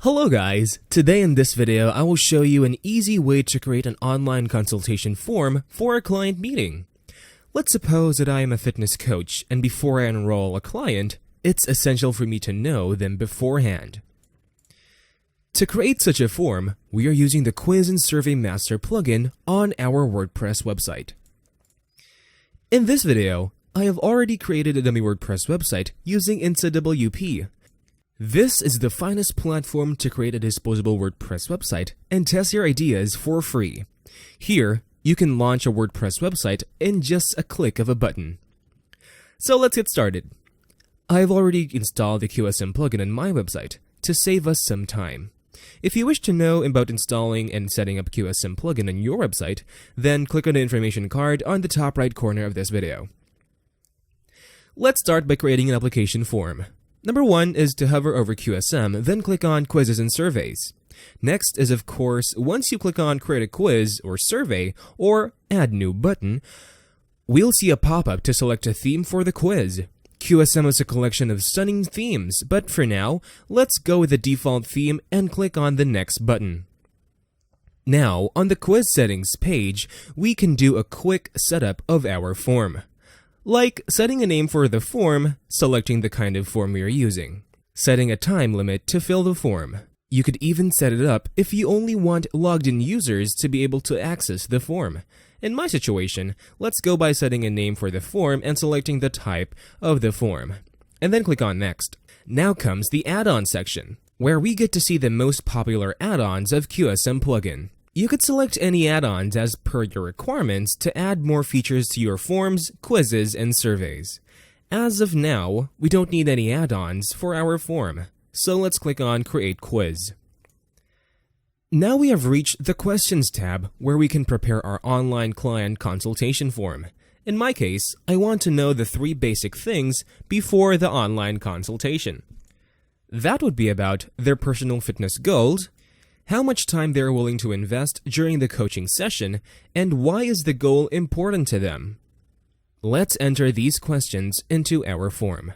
Hello guys! Today in this video, I will show you an easy way to create an online consultation form for a client meeting. Let's suppose that I am a fitness coach, and before I enroll a client, it's essential for me to know them beforehand. To create such a form, we are using the Quiz and Survey Master plugin on our WordPress website. In this video, I have already created a dummy WordPress website using InstaWP. This is the finest platform to create a disposable WordPress website and test your ideas for free. Here, you can launch a WordPress website in just a click of a button. So let's get started. I've already installed the QSM plugin on my website to save us some time. If you wish to know about installing and setting up QSM plugin on your website, then click on the information card on the top right corner of this video. Let's start by creating an application form. Number 1 is to hover over QSM, then click on Quizzes and Surveys. Next is, of course, once you click on Create a Quiz or Survey or Add New button, we'll see a pop-up to select a theme for the quiz. QSM is a collection of stunning themes, but for now, let's go with the default theme and click on the Next button. Now, on the Quiz Settings page, we can do a quick setup of our form. Like setting a name for the form, selecting the kind of form we are using, setting a time limit to fill the form. You could even set it up if you only want logged-in users to be able to access the form. In my situation, let's go by setting a name for the form and selecting the type of the form, and then click on Next. Now comes the add-on section, where we get to see the most popular add-ons of QSM Plugin. You could select any add-ons as per your requirements to add more features to your forms, quizzes, and surveys. As of now, we don't need any add-ons for our form, so let's click on Create Quiz. Now we have reached the Questions tab where we can prepare our online client consultation form. In my case, I want to know the 3 basic things before the online consultation. That would be about their personal fitness goals, how much time they're willing to invest during the coaching session, and why is the goal important to them. Let's enter these questions into our form.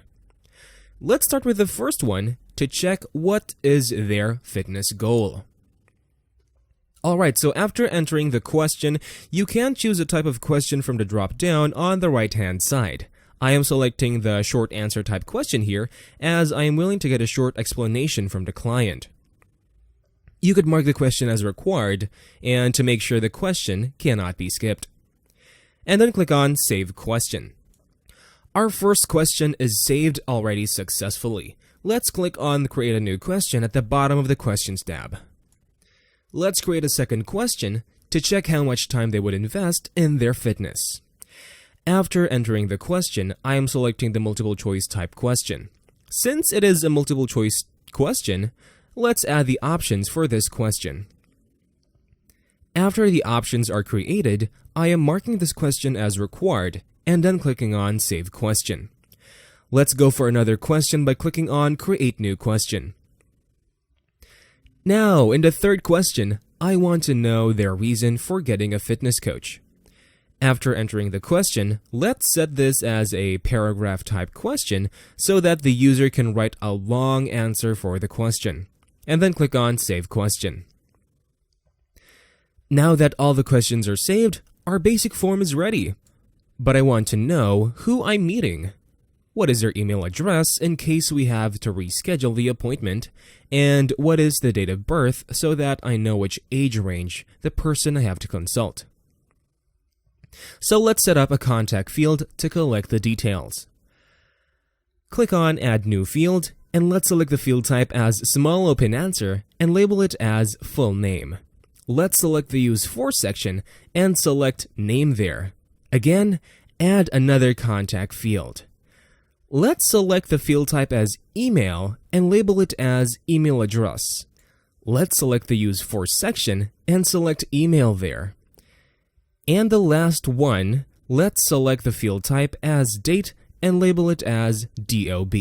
Let's start with the first one to check what is their fitness goal. Alright, so after entering the question, you can choose a type of question from the drop-down on the right-hand side. I am selecting the short answer type question here, as I am willing to get a short explanation from the client. You could mark the question as required, and to make sure the question cannot be skipped. And then click on Save Question. Our first question is saved already successfully. Let's click on Create a New Question at the bottom of the Questions tab. Let's create a second question to check how much time they would invest in their fitness. After entering the question, I am selecting the multiple choice type question. Since it is a multiple choice question, let's add the options for this question. After the options are created, I am marking this question as required and then clicking on Save Question. Let's go for another question by clicking on Create New Question. Now, in the third question, I want to know their reason for getting a fitness coach. After entering the question, let's set this as a paragraph type question so that the user can write a long answer for the question, and then click on Save Question. Now that all the questions are saved, our basic form is ready. But I want to know who I'm meeting. What is their email address in case we have to reschedule the appointment, and what is the date of birth so that I know which age range the person I have to consult. So let's set up a contact field to collect the details. Click on Add New Field, and let's select the field type as Small Open Answer and label it as Full Name. Let's select the Use For section and select Name there. Again, add another contact field. Let's select the field type as Email and label it as Email Address. Let's select the Use For section and select Email there. And the last one, let's select the field type as Date and label it as DOB.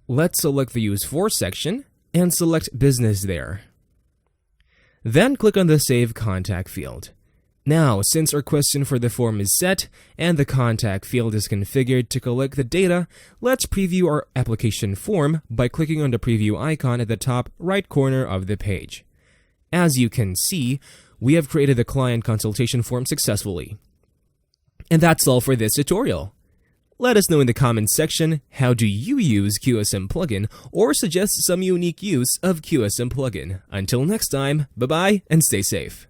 Let's select the Use For section and select Business there. Then click on the Save Contact field. Now, since our question for the form is set and the contact field is configured to collect the data, let's preview our application form by clicking on the preview icon at the top right corner of the page. As you can see, we have created the client consultation form successfully. And that's all for this tutorial. Let us know in the comments section, how do you use QSM Plugin, or suggest some unique use of QSM Plugin. Until next time, bye-bye and stay safe.